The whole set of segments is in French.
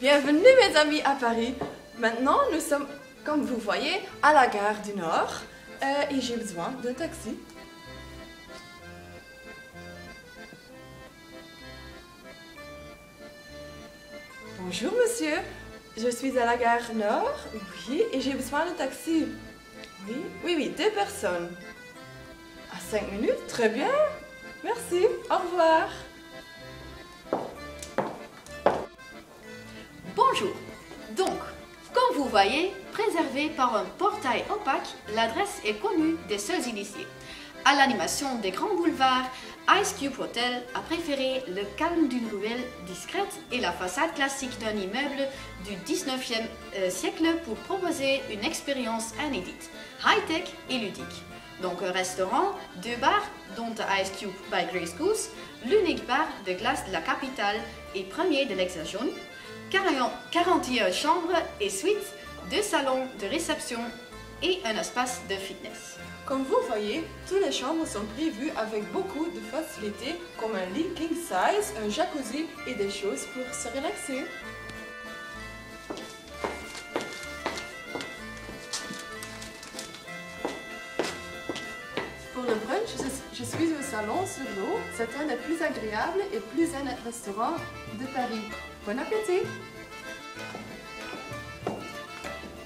Bienvenue mes amis à Paris. Maintenant, nous sommes, comme vous voyez, à la gare du Nord et j'ai besoin d'un taxi. Bonjour monsieur, je suis à la gare Nord, oui, et j'ai besoin d'un taxi. Oui, 2 personnes. À 5 minutes, très bien. Merci, au revoir. Bonjour. Donc, comme vous voyez, préservée par un portail opaque, l'adresse est connue des seuls initiés. À l'animation des grands boulevards, Ice Cube Hotel a préféré le calme d'une ruelle discrète et la façade classique d'un immeuble du 19e siècle pour proposer une expérience inédite, high-tech et ludique. Donc un restaurant, 2 bars, dont Ice Cube by Grace Goose, l'unique bar de glace de la capitale et premier de l'Hexagone, 41 chambres et suites, 2 salons de réception et un espace de fitness. Comme vous voyez, toutes les chambres sont prévues avec beaucoup de facilités comme un lit king size, un jacuzzi et des choses pour se relaxer. Pour le brunch, je suis au salon sur l'eau. C'est un des plus agréables et plus zen restaurants de Paris. Bon appétit!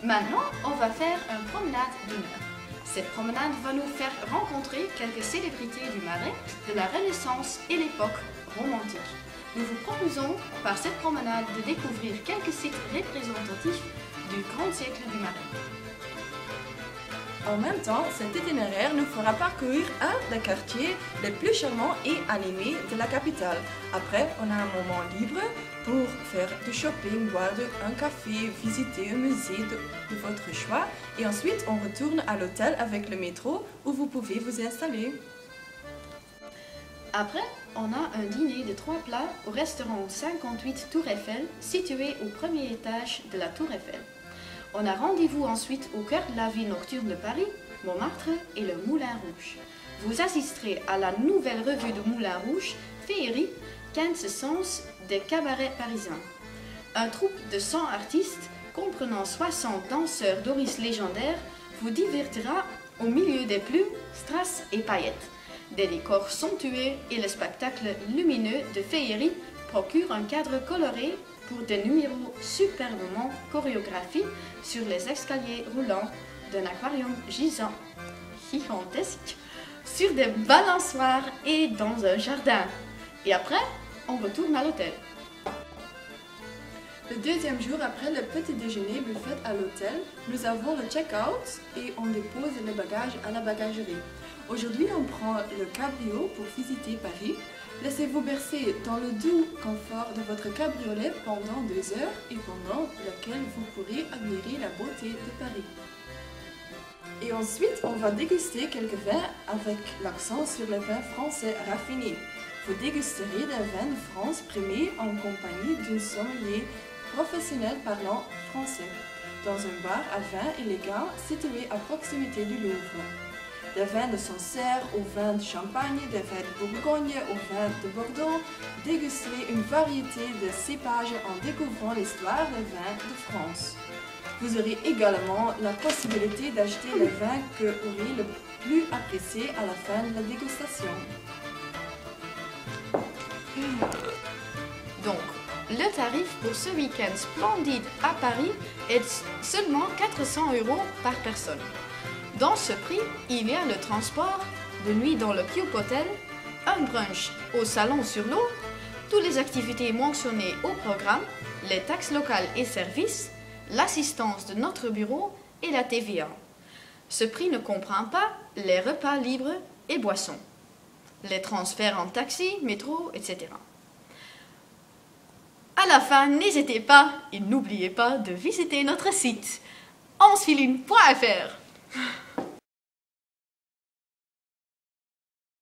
Maintenant, on va faire une promenade d'1 heure. Cette promenade va nous faire rencontrer quelques célébrités du Marais, de la Renaissance et l'époque romantique. Nous vous proposons par cette promenade de découvrir quelques sites représentatifs du grand siècle du Marais. En même temps, cet itinéraire nous fera parcourir un des quartiers les plus charmants et animés de la capitale. Après, on a un moment libre pour faire du shopping, boire un café, visiter un musée de votre choix. Et ensuite, on retourne à l'hôtel avec le métro où vous pouvez vous installer. Après, on a un dîner de 3 plats au restaurant 58 Tour Eiffel, situé au premier étage de la Tour Eiffel. On a rendez-vous ensuite au cœur de la vie nocturne de Paris, Montmartre et le Moulin Rouge. Vous assisterez à la nouvelle revue de Moulin Rouge, Féerie, quintessence des cabarets parisiens. Un troupe de 100 artistes, comprenant 60 danseurs Doris légendaires, vous divertira au milieu des plumes, strass et paillettes. Des décors somptueux et le spectacle lumineux de Féerie procurent un cadre coloré pour des numéros superbement chorégraphiés sur les escaliers roulants d'un aquarium gigantesque, sur des balançoires et dans un jardin. Et après, on retourne à l'hôtel. Le deuxième jour après le petit déjeuner buffet à l'hôtel, nous avons le check-out et on dépose les bagages à la bagagerie. Aujourd'hui, on prend le cabrio pour visiter Paris. Laissez-vous bercer dans le doux confort de votre cabriolet pendant 2 heures et pendant laquelle vous pourrez admirer la beauté de Paris. Et ensuite, on va déguster quelques vins avec l'accent sur les vins français raffinés. Vous dégusterez des vins de France primés en compagnie d'un sommelier professionnel parlant français, dans un bar à vin élégant situé à proximité du Louvre. Des vins de Sancerre au vin de Champagne, des vins de Bourgogne au vin de Bordeaux, dégusterez une variété de cépages en découvrant l'histoire des vins de France. Vous aurez également la possibilité d'acheter les vins que vous aurez le plus appréciés à la fin de la dégustation. Donc, le tarif pour ce week-end splendide à Paris est seulement 400 € par personne. Dans ce prix, il y a le transport, de nuit dans le Cube Hotel, un brunch au salon sur l'eau, toutes les activités mentionnées au programme, les taxes locales et services, l'assistance de notre bureau et la TVA. Ce prix ne comprend pas les repas libres et boissons, les transferts en taxi, métro, etc. À la fin, n'hésitez pas et n'oubliez pas de visiter notre site ansfiline.fr.